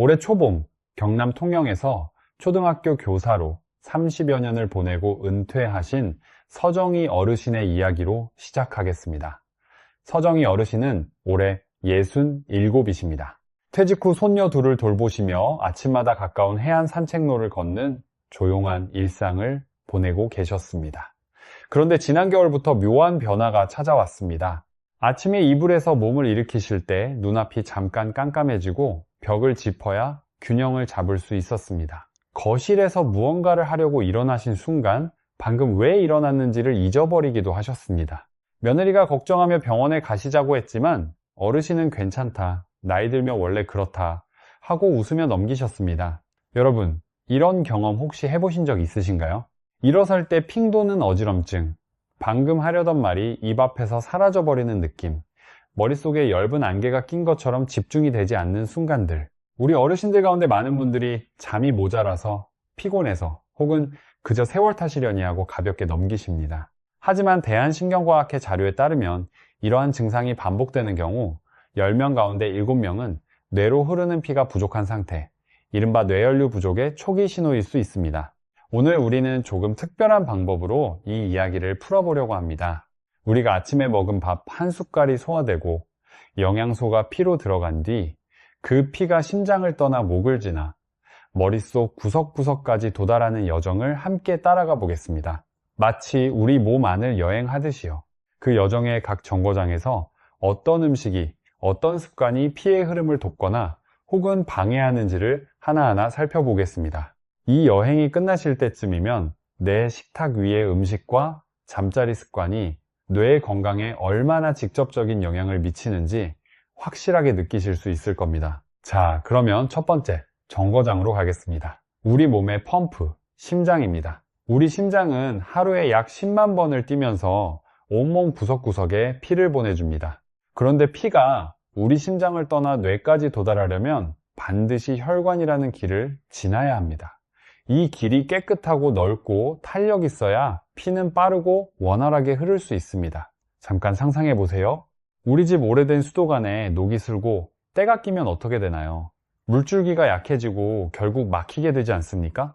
올해 초봄 경남 통영에서 초등학교 교사로 30여 년을 보내고 은퇴하신 서정희 어르신의 이야기로 시작하겠습니다. 서정희 어르신은 올해 67이십니다. 퇴직 후 손녀 둘을 돌보시며 아침마다 가까운 해안 산책로를 걷는 조용한 일상을 보내고 계셨습니다. 그런데 지난 겨울부터 묘한 변화가 찾아왔습니다. 아침에 이불에서 몸을 일으키실 때 눈앞이 잠깐 깜깜해지고 벽을 짚어야 균형을 잡을 수 있었습니다. 거실에서 무언가를 하려고 일어나신 순간 방금 왜 일어났는지를 잊어버리기도 하셨습니다. 며느리가 걱정하며 병원에 가시자고 했지만 어르신은 괜찮다, 나이 들면 원래 그렇다 하고 웃으며 넘기셨습니다. 여러분, 이런 경험 혹시 해보신 적 있으신가요? 일어설 때 핑 도는 어지럼증, 방금 하려던 말이 입 앞에서 사라져버리는 느낌, 머릿속에 엷은 안개가 낀 것처럼 집중이 되지 않는 순간들. 우리 어르신들 가운데 많은 분들이 잠이 모자라서, 피곤해서, 혹은 그저 세월 탓이려니 하고 가볍게 넘기십니다. 하지만 대한신경과학회 자료에 따르면 이러한 증상이 반복되는 경우 10명 가운데 7명은 뇌로 흐르는 피가 부족한 상태, 이른바 뇌연류 부족의 초기 신호일 수 있습니다. 오늘 우리는 조금 특별한 방법으로 이 이야기를 풀어보려고 합니다. 우리가 아침에 먹은 밥 한 숟갈이 소화되고 영양소가 피로 들어간 뒤 그 피가 심장을 떠나 목을 지나 머릿속 구석구석까지 도달하는 여정을 함께 따라가 보겠습니다. 마치 우리 몸 안을 여행하듯이요. 그 여정의 각 정거장에서 어떤 음식이, 어떤 습관이 피의 흐름을 돕거나 혹은 방해하는지를 하나하나 살펴보겠습니다. 이 여행이 끝나실 때쯤이면 내 식탁 위의 음식과 잠자리 습관이 뇌 건강에 얼마나 직접적인 영향을 미치는지 확실하게 느끼실 수 있을 겁니다. 자, 그러면 첫 번째, 정거장으로 가겠습니다. 우리 몸의 펌프, 심장입니다. 우리 심장은 하루에 약 10만 번을 뛰면서 온몸 구석구석에 피를 보내줍니다. 그런데 피가 우리 심장을 떠나 뇌까지 도달하려면 반드시 혈관이라는 길을 지나야 합니다. 이 길이 깨끗하고 넓고 탄력 있어야 피는 빠르고 원활하게 흐를 수 있습니다. 잠깐 상상해 보세요. 우리 집 오래된 수도관에 녹이 슬고 때가 끼면 어떻게 되나요? 물줄기가 약해지고 결국 막히게 되지 않습니까?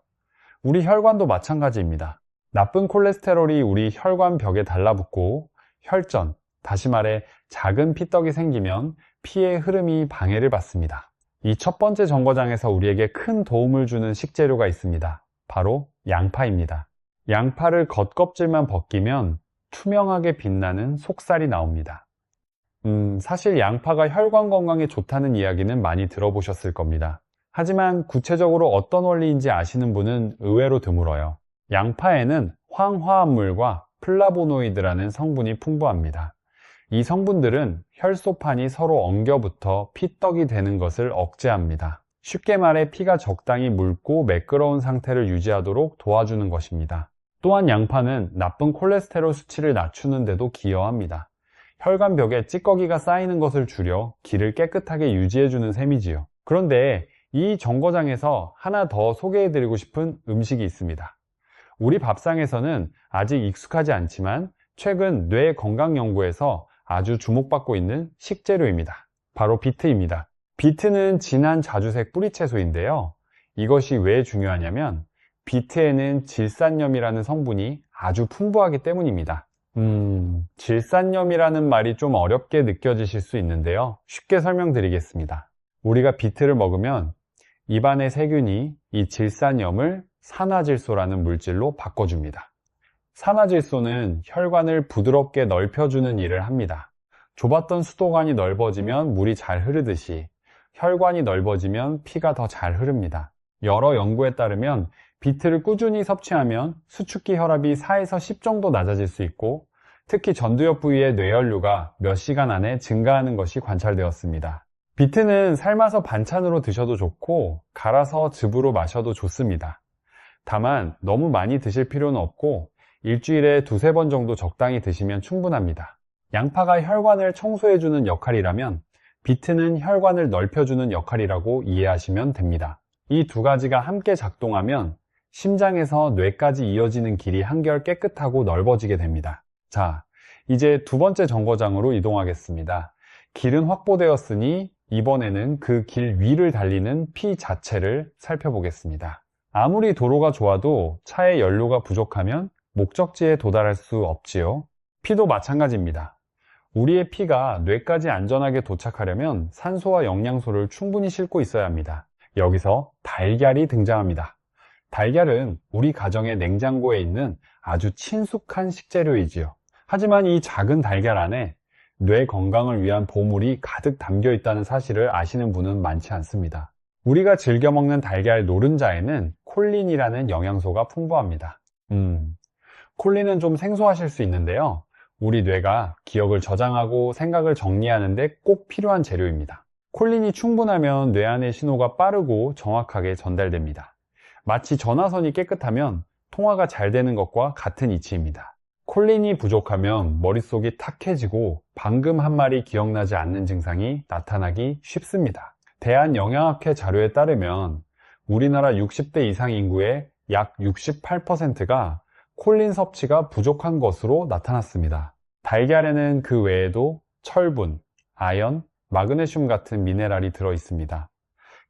우리 혈관도 마찬가지입니다. 나쁜 콜레스테롤이 우리 혈관 벽에 달라붙고 혈전, 다시 말해 작은 피떡이 생기면 피의 흐름이 방해를 받습니다. 이 첫 번째 정거장에서 우리에게 큰 도움을 주는 식재료가 있습니다. 바로 양파입니다. 양파를 겉껍질만 벗기면 투명하게 빛나는 속살이 나옵니다. 사실 양파가 혈관 건강에 좋다는 이야기는 많이 들어보셨을 겁니다. 하지만 구체적으로 어떤 원리인지 아시는 분은 의외로 드물어요. 양파에는 황화합물과 플라보노이드라는 성분이 풍부합니다. 이 성분들은 혈소판이 서로 엉겨붙어 피떡이 되는 것을 억제합니다. 쉽게 말해 피가 적당히 묽고 매끄러운 상태를 유지하도록 도와주는 것입니다. 또한 양파는 나쁜 콜레스테롤 수치를 낮추는 데도 기여합니다. 혈관벽에 찌꺼기가 쌓이는 것을 줄여 길을 깨끗하게 유지해주는 셈이지요. 그런데 이 정거장에서 하나 더 소개해드리고 싶은 음식이 있습니다. 우리 밥상에서는 아직 익숙하지 않지만 최근 뇌 건강 연구에서 아주 주목받고 있는 식재료입니다. 바로 비트입니다. 비트는 진한 자주색 뿌리채소인데요. 이것이 왜 중요하냐면 비트에는 질산염이라는 성분이 아주 풍부하기 때문입니다. 질산염이라는 말이 좀 어렵게 느껴지실 수 있는데요. 쉽게 설명드리겠습니다. 우리가 비트를 먹으면 입안의 세균이 이 질산염을 산화질소라는 물질로 바꿔줍니다. 산화질소는 혈관을 부드럽게 넓혀주는 일을 합니다. 좁았던 수도관이 넓어지면 물이 잘 흐르듯이 혈관이 넓어지면 피가 더 잘 흐릅니다. 여러 연구에 따르면 비트를 꾸준히 섭취하면 수축기 혈압이 4에서 10 정도 낮아질 수 있고 특히 전두엽 부위의 뇌혈류가 몇 시간 안에 증가하는 것이 관찰되었습니다. 비트는 삶아서 반찬으로 드셔도 좋고 갈아서 즙으로 마셔도 좋습니다. 다만 너무 많이 드실 필요는 없고 일주일에 2-3번 정도 적당히 드시면 충분합니다. 양파가 혈관을 청소해주는 역할이라면 비트는 혈관을 넓혀주는 역할이라고 이해하시면 됩니다. 이 두 가지가 함께 작동하면 심장에서 뇌까지 이어지는 길이 한결 깨끗하고 넓어지게 됩니다. 자, 이제 두 번째 정거장으로 이동하겠습니다. 길은 확보되었으니 이번에는 그 길 위를 달리는 피 자체를 살펴보겠습니다. 아무리 도로가 좋아도 차에 연료가 부족하면 목적지에 도달할 수 없지요. 피도 마찬가지입니다. 우리의 피가 뇌까지 안전하게 도착하려면 산소와 영양소를 충분히 싣고 있어야 합니다. 여기서 달걀이 등장합니다. 달걀은 우리 가정의 냉장고에 있는 아주 친숙한 식재료이지요. 하지만 이 작은 달걀 안에 뇌 건강을 위한 보물이 가득 담겨 있다는 사실을 아시는 분은 많지 않습니다. 우리가 즐겨 먹는 달걀 노른자에는 콜린이라는 영양소가 풍부합니다. 콜린은 좀 생소하실 수 있는데요. 우리 뇌가 기억을 저장하고 생각을 정리하는 데 꼭 필요한 재료입니다. 콜린이 충분하면 뇌 안의 신호가 빠르고 정확하게 전달됩니다. 마치 전화선이 깨끗하면 통화가 잘 되는 것과 같은 이치입니다. 콜린이 부족하면 머릿속이 탁해지고 방금 한 말이 기억나지 않는 증상이 나타나기 쉽습니다. 대한영양학회 자료에 따르면 우리나라 60대 이상 인구의 약 68%가 콜린 섭취가 부족한 것으로 나타났습니다. 달걀에는 그 외에도 철분, 아연, 마그네슘 같은 미네랄이 들어 있습니다.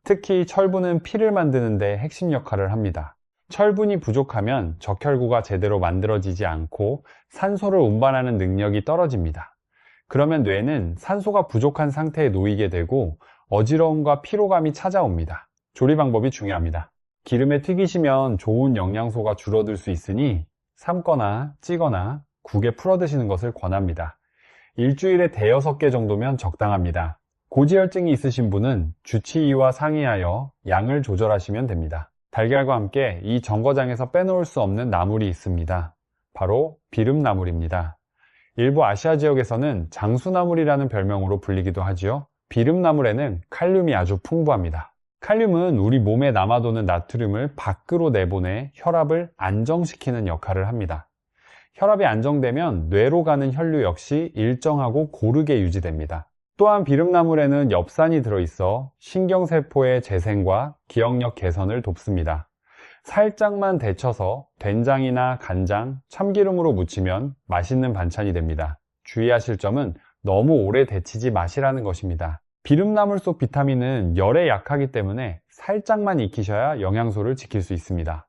특히 철분은 피를 만드는 데 핵심 역할을 합니다. 철분이 부족하면 적혈구가 제대로 만들어지지 않고 산소를 운반하는 능력이 떨어집니다. 그러면 뇌는 산소가 부족한 상태에 놓이게 되고 어지러움과 피로감이 찾아옵니다. 조리 방법이 중요합니다. 기름에 튀기시면 좋은 영양소가 줄어들 수 있으니 삶거나 찌거나 국에 풀어 드시는 것을 권합니다. 일주일에 5-6개 정도면 적당합니다. 고지혈증이 있으신 분은 주치의와 상의하여 양을 조절하시면 됩니다. 달걀과 함께 이 정거장에서 빼놓을 수 없는 나물이 있습니다. 바로 비름나물입니다. 일부 아시아 지역에서는 장수나물이라는 별명으로 불리기도 하지요. 비름나물에는 칼륨이 아주 풍부합니다. 칼륨은 우리 몸에 남아도는 나트륨을 밖으로 내보내 혈압을 안정시키는 역할을 합니다. 혈압이 안정되면 뇌로 가는 혈류 역시 일정하고 고르게 유지됩니다. 또한 비름나물에는 엽산이 들어있어 신경세포의 재생과 기억력 개선을 돕습니다. 살짝만 데쳐서 된장이나 간장, 참기름으로 무치면 맛있는 반찬이 됩니다. 주의하실 점은 너무 오래 데치지 마시라는 것입니다. 비름나물 속 비타민은 열에 약하기 때문에 살짝만 익히셔야 영양소를 지킬 수 있습니다.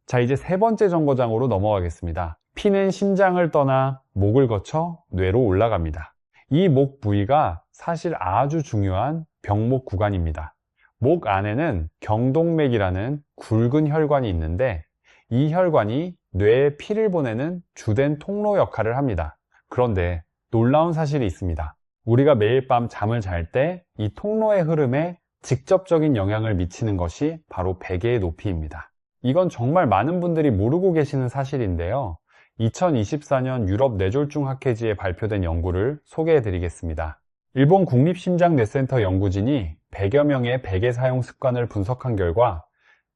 자, 이제 3번째 정거장으로 넘어가겠습니다. 피는 심장을 떠나 목을 거쳐 뇌로 올라갑니다. 이 목 부위가 사실 아주 중요한 병목 구간입니다. 목 안에는 경동맥이라는 굵은 혈관이 있는데 이 혈관이 뇌에 피를 보내는 주된 통로 역할을 합니다. 그런데 놀라운 사실이 있습니다. 우리가 매일 밤 잠을 잘 때 이 통로의 흐름에 직접적인 영향을 미치는 것이 바로 베개의 높이입니다. 이건 정말 많은 분들이 모르고 계시는 사실인데요. 2024년 유럽 뇌졸중 학회지에 발표된 연구를 소개해 드리겠습니다. 일본 국립심장뇌센터 연구진이 100여 명의 베개 사용 습관을 분석한 결과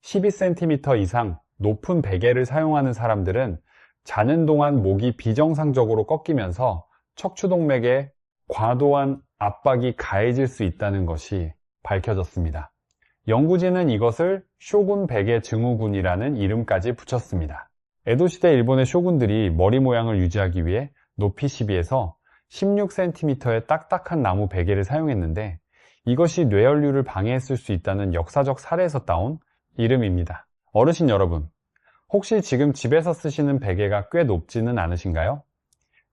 12cm 이상 높은 베개를 사용하는 사람들은 자는 동안 목이 비정상적으로 꺾이면서 척추동맥에 과도한 압박이 가해질 수 있다는 것이 밝혀졌습니다. 연구진은 이것을 쇼군 베개 증후군이라는 이름까지 붙였습니다. 에도시대 일본의 쇼군들이 머리 모양을 유지하기 위해 높이 12에서 16cm의 딱딱한 나무 베개를 사용했는데 이것이 뇌혈류를 방해했을 수 있다는 역사적 사례에서 따온 이름입니다. 어르신 여러분, 혹시 지금 집에서 쓰시는 베개가 꽤 높지는 않으신가요?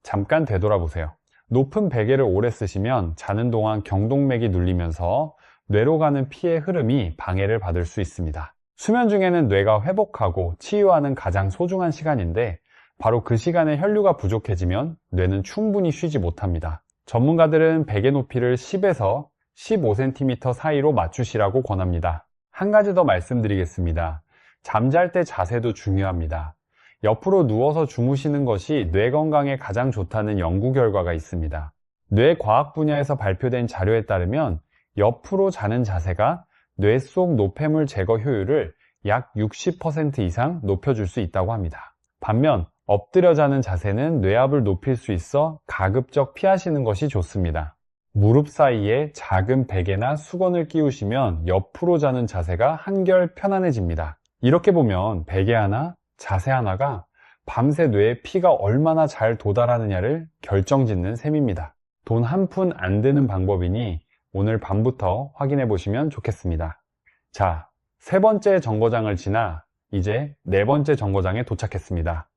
잠깐 되돌아보세요. 높은 베개를 오래 쓰시면 자는 동안 경동맥이 눌리면서 뇌로 가는 피의 흐름이 방해를 받을 수 있습니다. 수면 중에는 뇌가 회복하고 치유하는 가장 소중한 시간인데 바로 그 시간에 혈류가 부족해지면 뇌는 충분히 쉬지 못합니다. 전문가들은 베개 높이를 10에서 15cm 사이로 맞추시라고 권합니다. 한 가지 더 말씀드리겠습니다. 잠잘 때 자세도 중요합니다. 옆으로 누워서 주무시는 것이 뇌 건강에 가장 좋다는 연구 결과가 있습니다. 뇌과학 분야에서 발표된 자료에 따르면 옆으로 자는 자세가 뇌 속 노폐물 제거 효율을 약 60% 이상 높여줄 수 있다고 합니다. 반면 엎드려 자는 자세는 뇌압을 높일 수 있어 가급적 피하시는 것이 좋습니다. 무릎 사이에 작은 베개나 수건을 끼우시면 옆으로 자는 자세가 한결 편안해집니다. 이렇게 보면 베개 하나, 자세 하나가 밤새 뇌에 피가 얼마나 잘 도달하느냐를 결정짓는 셈입니다. 돈 한 푼 안 드는 방법이니 오늘 밤부터 확인해 보시면 좋겠습니다. 자, 세 번째 정거장을 지나 이제 네 번째 정거장에 도착했습니다.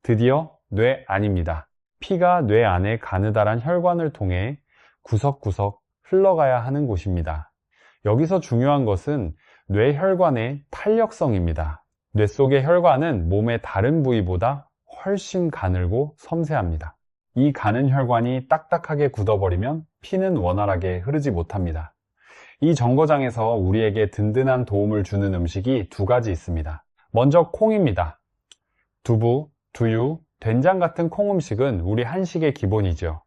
드디어 뇌 안입니다. 피가 뇌 안에 가느다란 혈관을 통해 구석구석 흘러가야 하는 곳입니다. 여기서 중요한 것은 뇌혈관의 탄력성입니다. 뇌 속의 혈관은 몸의 다른 부위보다 훨씬 가늘고 섬세합니다. 이 가는 혈관이 딱딱하게 굳어버리면 피는 원활하게 흐르지 못합니다. 이 정거장에서 우리에게 든든한 도움을 주는 음식이 두 가지 있습니다. 먼저 콩입니다. 두부, 두유, 된장 같은 콩 음식은 우리 한식의 기본이죠.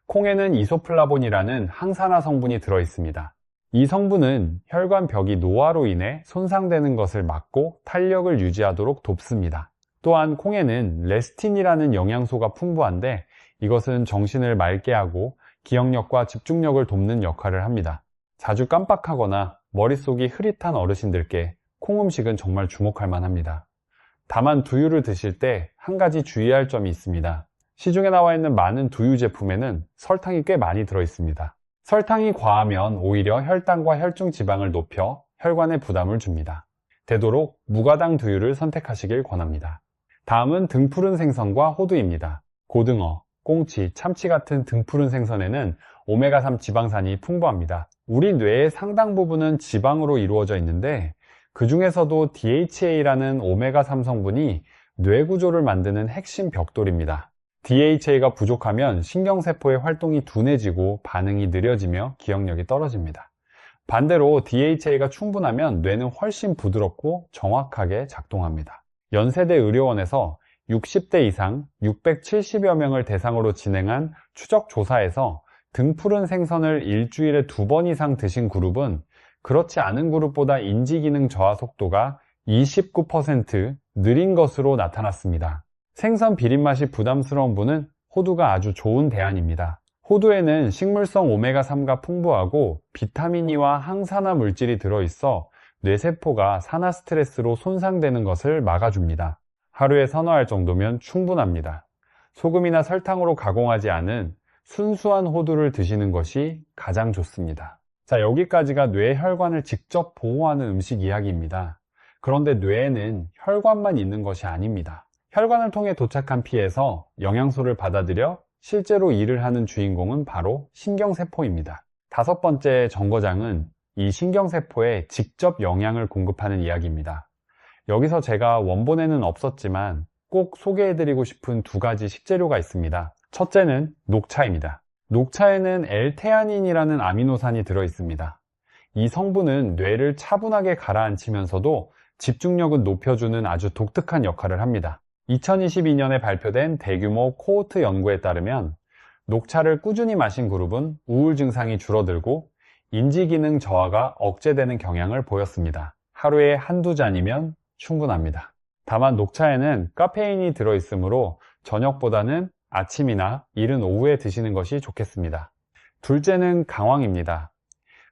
콩에는 이소플라본이라는 항산화 성분이 들어 있습니다. 이 성분은 혈관 벽이 노화로 인해 손상되는 것을 막고 탄력을 유지하도록 돕습니다. 또한 콩에는 레스틴이라는 영양소가 풍부한데 이것은 정신을 맑게 하고 기억력과 집중력을 돕는 역할을 합니다. 자주 깜빡하거나 머릿속이 흐릿한 어르신들께 콩 음식은 정말 주목할 만합니다. 다만 두유를 드실 때 한 가지 주의할 점이 있습니다. 시중에 나와 있는 많은 두유 제품에는 설탕이 꽤 많이 들어 있습니다. 설탕이 과하면 오히려 혈당과 혈중 지방을 높여 혈관에 부담을 줍니다. 되도록 무가당 두유를 선택하시길 권합니다. 다음은 등푸른 생선과 호두입니다. 고등어, 꽁치, 참치 같은 등푸른 생선에는 오메가3 지방산이 풍부합니다. 우리 뇌의 상당 부분은 지방으로 이루어져 있는데 그 중에서도 DHA라는 오메가3 성분이 뇌 구조를 만드는 핵심 벽돌입니다. DHA가 부족하면 신경세포의 활동이 둔해지고 반응이 느려지며 기억력이 떨어집니다. 반대로 DHA가 충분하면 뇌는 훨씬 부드럽고 정확하게 작동합니다. 연세대 의료원에서 60대 이상 670여 명을 대상으로 진행한 추적 조사에서 등푸른 생선을 일주일에 2번 이상 드신 그룹은 그렇지 않은 그룹보다 인지기능 저하 속도가 29% 느린 것으로 나타났습니다. 생선 비린맛이 부담스러운 분은 호두가 아주 좋은 대안입니다. 호두에는 식물성 오메가3가 풍부하고 비타민 E와 항산화 물질이 들어있어 뇌세포가 산화 스트레스로 손상되는 것을 막아줍니다. 하루에 서너 알 정도면 충분합니다. 소금이나 설탕으로 가공하지 않은 순수한 호두를 드시는 것이 가장 좋습니다. 자, 여기까지가 뇌 혈관을 직접 보호하는 음식 이야기입니다. 그런데 뇌에는 혈관만 있는 것이 아닙니다. 혈관을 통해 도착한 피에서 영양소를 받아들여 실제로 일을 하는 주인공은 바로 신경세포입니다. 다섯 번째 정거장은 이 신경세포에 직접 영양을 공급하는 이야기입니다. 여기서 제가 원본에는 없었지만 꼭 소개해드리고 싶은 두 가지 식재료가 있습니다. 첫째는 녹차입니다. 녹차에는 L테아닌이라는 아미노산이 들어있습니다. 이 성분은 뇌를 차분하게 가라앉히면서도 집중력은 높여주는 아주 독특한 역할을 합니다. 2022년에 발표된 대규모 코호트 연구에 따르면 녹차를 꾸준히 마신 그룹은 우울 증상이 줄어들고 인지기능 저하가 억제되는 경향을 보였습니다. 하루에 한두 잔이면 충분합니다. 다만 녹차에는 카페인이 들어있으므로 저녁보다는 아침이나 이른 오후에 드시는 것이 좋겠습니다. 둘째는 강황입니다.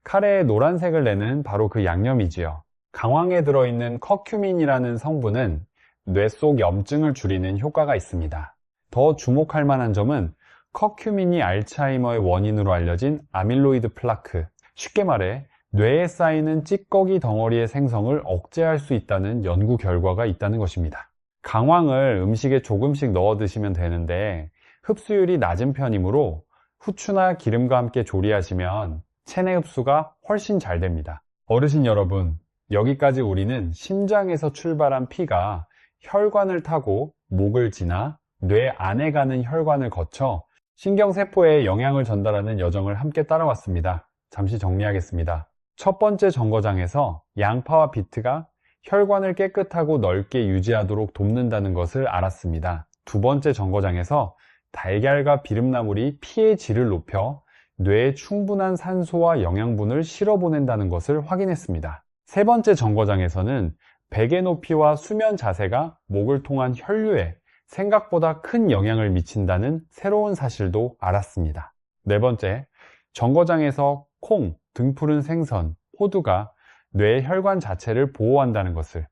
카레에 노란색을 내는 바로 그 양념이지요. 강황에 들어있는 커큐민이라는 성분은 뇌 속 염증을 줄이는 효과가 있습니다. 더 주목할 만한 점은 커큐민이 알츠하이머의 원인으로 알려진 아밀로이드 플라크, 쉽게 말해 뇌에 쌓이는 찌꺼기 덩어리의 생성을 억제할 수 있다는 연구 결과가 있다는 것입니다. 강황을 음식에 조금씩 넣어 드시면 되는데 흡수율이 낮은 편이므로 후추나 기름과 함께 조리하시면 체내 흡수가 훨씬 잘 됩니다. 어르신 여러분, 여기까지 우리는 심장에서 출발한 피가 혈관을 타고 목을 지나 뇌 안에 가는 혈관을 거쳐 신경세포에 영양을 전달하는 여정을 함께 따라왔습니다. 잠시 정리하겠습니다. 첫 번째 정거장에서 양파와 비트가 혈관을 깨끗하고 넓게 유지하도록 돕는다는 것을 알았습니다. 두 번째 정거장에서 달걀과 비름나물이 피의 질을 높여 뇌에 충분한 산소와 영양분을 실어보낸다는 것을 확인했습니다. 세 번째 정거장에서는 베개 높이와 수면 자세가 목을 통한 혈류에 생각보다 큰 영향을 미친다는 새로운 사실도 알았습니다. 네 번째, 정거장에서 콩, 등푸른 생선, 호두가 뇌의 혈관 자체를 보호한다는 것을.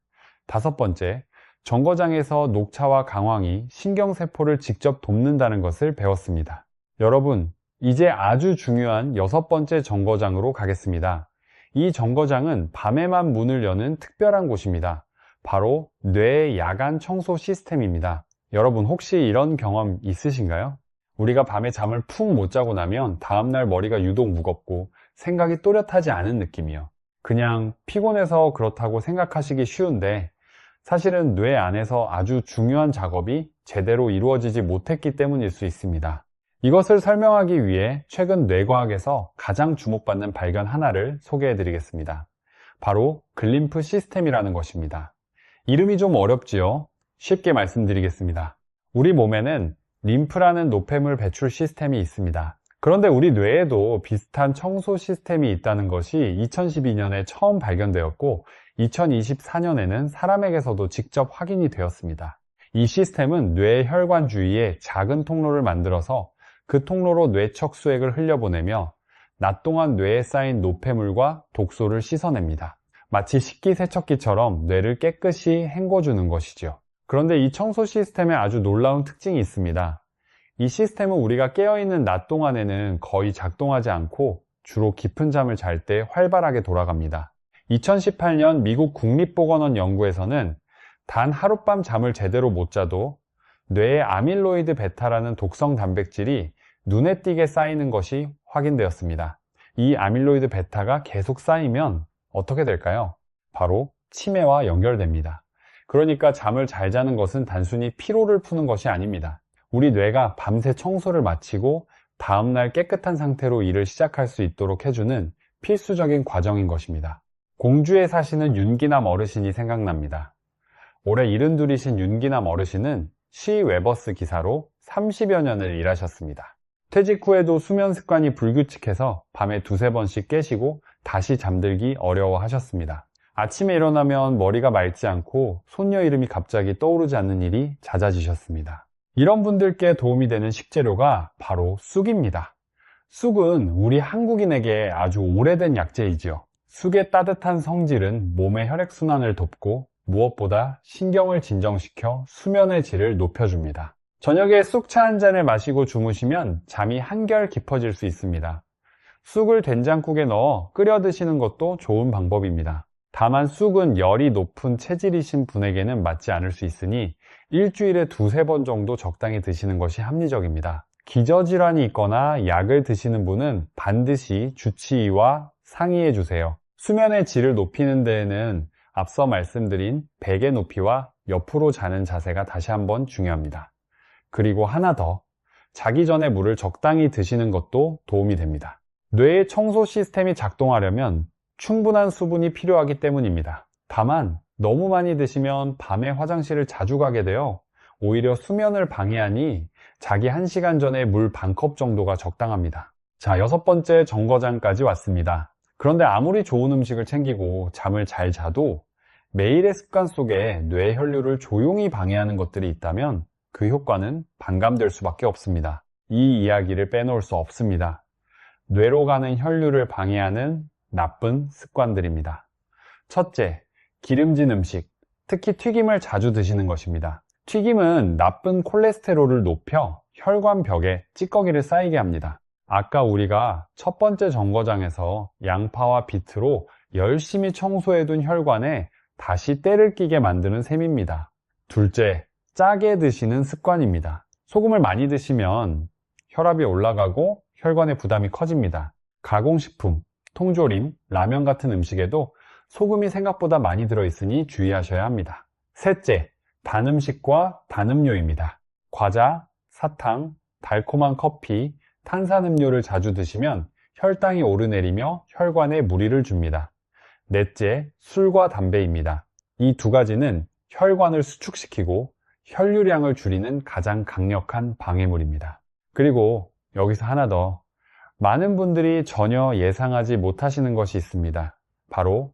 다섯 번째, 정거장에서 녹차와 강황이 신경세포를 직접 돕는다는 것을 배웠습니다. 여러분, 이제 아주 중요한 6번째 정거장으로 가겠습니다. 이 정거장은 밤에만 문을 여는 특별한 곳입니다. 바로 뇌 야간 청소 시스템입니다. 여러분 혹시 이런 경험 있으신가요? 우리가 밤에 잠을 푹 못 자고 나면 다음날 머리가 유독 무겁고 생각이 또렷하지 않은 느낌이요. 그냥 피곤해서 그렇다고 생각하시기 쉬운데 사실은 뇌 안에서 아주 중요한 작업이 제대로 이루어지지 못했기 때문일 수 있습니다. 이것을 설명하기 위해 최근 뇌과학에서 가장 주목받는 발견 하나를 소개해 드리겠습니다. 바로 글림프 시스템이라는 것입니다. 이름이 좀 어렵지요? 쉽게 말씀드리겠습니다. 우리 몸에는 림프라는 노폐물 배출 시스템이 있습니다. 그런데 우리 뇌에도 비슷한 청소 시스템이 있다는 것이 2012년에 처음 발견되었고 2024년에는 사람에게서도 직접 확인이 되었습니다. 이 시스템은 뇌 혈관 주위에 작은 통로를 만들어서 그 통로로 뇌척수액을 흘려보내며 낮 동안 뇌에 쌓인 노폐물과 독소를 씻어냅니다. 마치 식기세척기처럼 뇌를 깨끗이 헹궈주는 것이죠. 그런데 이 청소 시스템에 아주 놀라운 특징이 있습니다. 이 시스템은 우리가 깨어있는 낮 동안에는 거의 작동하지 않고 주로 깊은 잠을 잘 때 활발하게 돌아갑니다. 2018년 미국 국립보건원 연구에서는 단 하룻밤 잠을 제대로 못 자도 뇌에 아밀로이드 베타라는 독성 단백질이 눈에 띄게 쌓이는 것이 확인되었습니다. 이 아밀로이드 베타가 계속 쌓이면 어떻게 될까요? 바로 치매와 연결됩니다. 그러니까 잠을 잘 자는 것은 단순히 피로를 푸는 것이 아닙니다. 우리 뇌가 밤새 청소를 마치고 다음날 깨끗한 상태로 일을 시작할 수 있도록 해주는 필수적인 과정인 것입니다. 공주에 사시는 윤기남 어르신이 생각납니다. 올해 72이신 윤기남 어르신은 시 웨버스 기사로 30여 년을 일하셨습니다. 퇴직 후에도 수면 습관이 불규칙해서 밤에 두세 번씩 깨시고 다시 잠들기 어려워하셨습니다. 아침에 일어나면 머리가 맑지 않고 손녀 이름이 갑자기 떠오르지 않는 일이 잦아지셨습니다. 이런 분들께 도움이 되는 식재료가 바로 쑥입니다. 쑥은 우리 한국인에게 아주 오래된 약재이지요. 쑥의 따뜻한 성질은 몸의 혈액순환을 돕고 무엇보다 신경을 진정시켜 수면의 질을 높여줍니다. 저녁에 쑥차 한 잔을 마시고 주무시면 잠이 한결 깊어질 수 있습니다. 쑥을 된장국에 넣어 끓여 드시는 것도 좋은 방법입니다. 다만 쑥은 열이 높은 체질이신 분에게는 맞지 않을 수 있으니 일주일에 두세 번 정도 적당히 드시는 것이 합리적입니다. 기저질환이 있거나 약을 드시는 분은 반드시 주치의와 상의해 주세요. 수면의 질을 높이는 데에는 앞서 말씀드린 베개 높이와 옆으로 자는 자세가 다시 한번 중요합니다. 그리고 하나 더, 자기 전에 물을 적당히 드시는 것도 도움이 됩니다. 뇌의 청소 시스템이 작동하려면 충분한 수분이 필요하기 때문입니다. 다만 너무 많이 드시면 밤에 화장실을 자주 가게 되어 오히려 수면을 방해하니 자기 1시간 전에 물 반컵 정도가 적당합니다. 자, 6번째 정거장까지 왔습니다. 그런데 아무리 좋은 음식을 챙기고 잠을 잘 자도 매일의 습관 속에 뇌 혈류를 조용히 방해하는 것들이 있다면 그 효과는 반감될 수밖에 없습니다. 이 이야기를 빼놓을 수 없습니다. 뇌로 가는 혈류를 방해하는 나쁜 습관들입니다. 첫째, 기름진 음식, 특히 튀김을 자주 드시는 것입니다. 튀김은 나쁜 콜레스테롤을 높여 혈관 벽에 찌꺼기를 쌓이게 합니다. 아까 우리가 첫 번째 정거장에서 양파와 비트로 열심히 청소해둔 혈관에 다시 때를 끼게 만드는 셈입니다. 둘째, 짜게 드시는 습관입니다. 소금을 많이 드시면 혈압이 올라가고 혈관의 부담이 커집니다. 가공식품, 통조림, 라면 같은 음식에도 소금이 생각보다 많이 들어있으니 주의하셔야 합니다. 셋째, 단 음식과 단음료입니다. 과자, 사탕, 달콤한 커피, 탄산음료를 자주 드시면 혈당이 오르내리며 혈관에 무리를 줍니다. 넷째, 술과 담배입니다. 이 두 가지는 혈관을 수축시키고 혈류량을 줄이는 가장 강력한 방해물입니다. 그리고 여기서 하나 더, 많은 분들이 전혀 예상하지 못하시는 것이 있습니다. 바로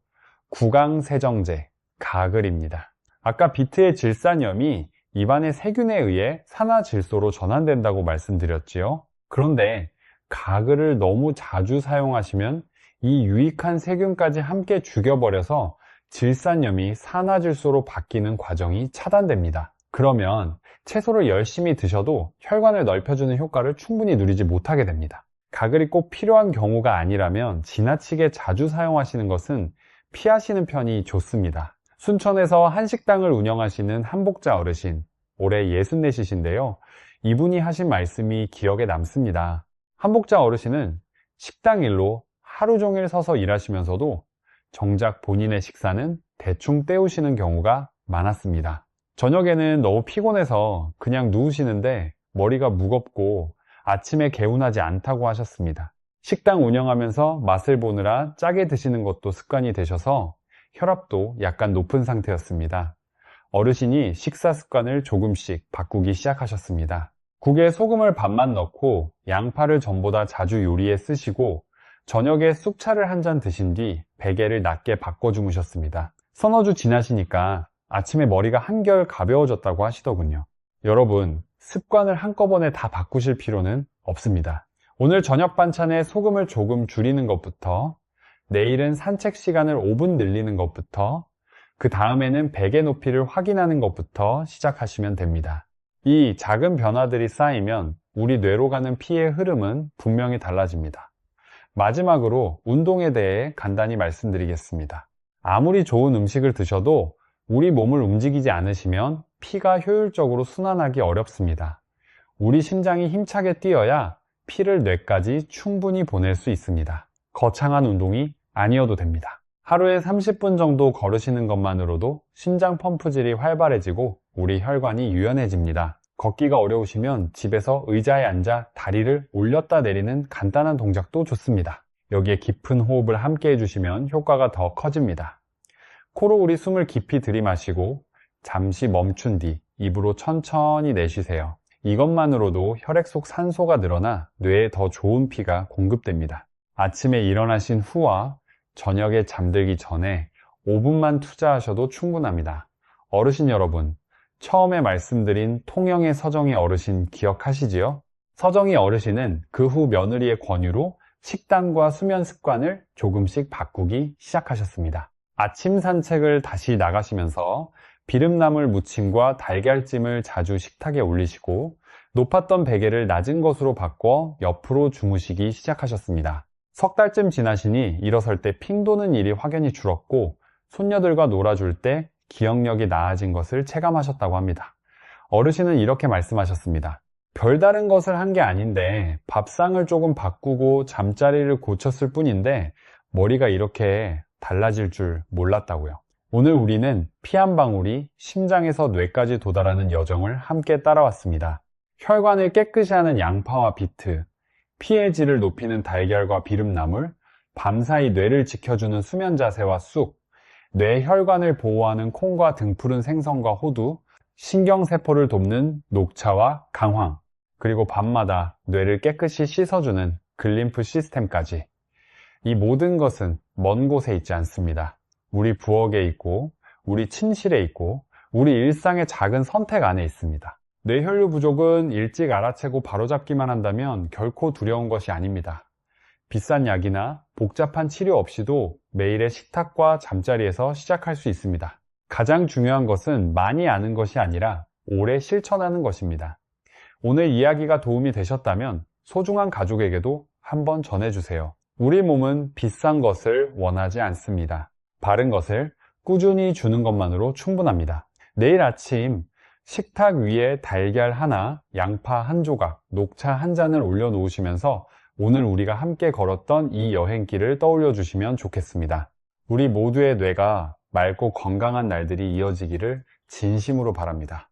구강세정제, 가글입니다. 아까 비트의 질산염이 입안의 세균에 의해 산화질소로 전환된다고 말씀드렸지요. 그런데 가글을 너무 자주 사용하시면 이 유익한 세균까지 함께 죽여버려서 질산염이 산화질소로 바뀌는 과정이 차단됩니다. 그러면 채소를 열심히 드셔도 혈관을 넓혀주는 효과를 충분히 누리지 못하게 됩니다. 가글이 꼭 필요한 경우가 아니라면 지나치게 자주 사용하시는 것은 피하시는 편이 좋습니다. 순천에서 한식당을 운영하시는 한복자 어르신, 올해 64이신데요. 이분이 하신 말씀이 기억에 남습니다. 한복자 어르신은 식당 일로 하루 종일 서서 일하시면서도 정작 본인의 식사는 대충 때우시는 경우가 많았습니다. 저녁에는 너무 피곤해서 그냥 누우시는데 머리가 무겁고 아침에 개운하지 않다고 하셨습니다. 식당 운영하면서 맛을 보느라 짜게 드시는 것도 습관이 되셔서 혈압도 약간 높은 상태였습니다. 어르신이 식사 습관을 조금씩 바꾸기 시작하셨습니다. 국에 소금을 반만 넣고 양파를 전보다 자주 요리에 쓰시고 저녁에 쑥차를 한 잔 드신 뒤 베개를 낮게 바꿔 주무셨습니다. 서너 주 지나시니까 아침에 머리가 한결 가벼워졌다고 하시더군요. 여러분, 습관을 한꺼번에 다 바꾸실 필요는 없습니다. 오늘 저녁 반찬에 소금을 조금 줄이는 것부터, 내일은 산책 시간을 5분 늘리는 것부터, 그 다음에는 베개 높이를 확인하는 것부터 시작하시면 됩니다. 이 작은 변화들이 쌓이면 우리 뇌로 가는 피의 흐름은 분명히 달라집니다. 마지막으로 운동에 대해 간단히 말씀드리겠습니다. 아무리 좋은 음식을 드셔도 우리 몸을 움직이지 않으시면 피가 효율적으로 순환하기 어렵습니다. 우리 심장이 힘차게 뛰어야 피를 뇌까지 충분히 보낼 수 있습니다. 거창한 운동이 아니어도 됩니다. 하루에 30분 정도 걸으시는 것만으로도 심장 펌프질이 활발해지고 우리 혈관이 유연해집니다. 걷기가 어려우시면 집에서 의자에 앉아 다리를 올렸다 내리는 간단한 동작도 좋습니다. 여기에 깊은 호흡을 함께 해주시면 효과가 더 커집니다. 코로 우리 숨을 깊이 들이마시고 잠시 멈춘 뒤 입으로 천천히 내쉬세요. 이것만으로도 혈액 속 산소가 늘어나 뇌에 더 좋은 피가 공급됩니다. 아침에 일어나신 후와 저녁에 잠들기 전에 5분만 투자하셔도 충분합니다. 어르신 여러분, 처음에 말씀드린 통영의 서정희 어르신 기억하시지요? 서정희 어르신은 그 후 며느리의 권유로 식단과 수면 습관을 조금씩 바꾸기 시작하셨습니다. 아침 산책을 다시 나가시면서 비름나물 무침과 달걀찜을 자주 식탁에 올리시고 높았던 베개를 낮은 것으로 바꿔 옆으로 주무시기 시작하셨습니다. 석 달쯤 지나시니 일어설 때 핑 도는 일이 확연히 줄었고 손녀들과 놀아줄 때 기억력이 나아진 것을 체감하셨다고 합니다. 어르신은 이렇게 말씀하셨습니다. 별다른 것을 한 게 아닌데 밥상을 조금 바꾸고 잠자리를 고쳤을 뿐인데 머리가 이렇게 달라질 줄 몰랐다고요. 오늘 우리는 피 한 방울이 심장에서 뇌까지 도달하는 여정을 함께 따라왔습니다. 혈관을 깨끗이 하는 양파와 비트, 피의 질을 높이는 달걀과 비름나물, 밤사이 뇌를 지켜주는 수면 자세와 쑥, 뇌 혈관을 보호하는 콩과 등푸른 생선과 호두, 신경세포를 돕는 녹차와 강황, 그리고 밤마다 뇌를 깨끗이 씻어주는 글림프 시스템까지. 이 모든 것은 먼 곳에 있지 않습니다. 우리 부엌에 있고, 우리 침실에 있고, 우리 일상의 작은 선택 안에 있습니다. 뇌혈류 부족은 일찍 알아채고 바로잡기만 한다면 결코 두려운 것이 아닙니다. 비싼 약이나 복잡한 치료 없이도 매일의 식탁과 잠자리에서 시작할 수 있습니다. 가장 중요한 것은 많이 아는 것이 아니라 오래 실천하는 것입니다. 오늘 이야기가 도움이 되셨다면 소중한 가족에게도 한번 전해주세요. 우리 몸은 비싼 것을 원하지 않습니다. 바른 것을 꾸준히 주는 것만으로 충분합니다. 내일 아침 식탁 위에 달걀 하나, 양파 한 조각, 녹차 한 잔을 올려놓으시면서 오늘 우리가 함께 걸었던 이 여행길을 떠올려 주시면 좋겠습니다. 우리 모두의 뇌가 맑고 건강한 날들이 이어지기를 진심으로 바랍니다.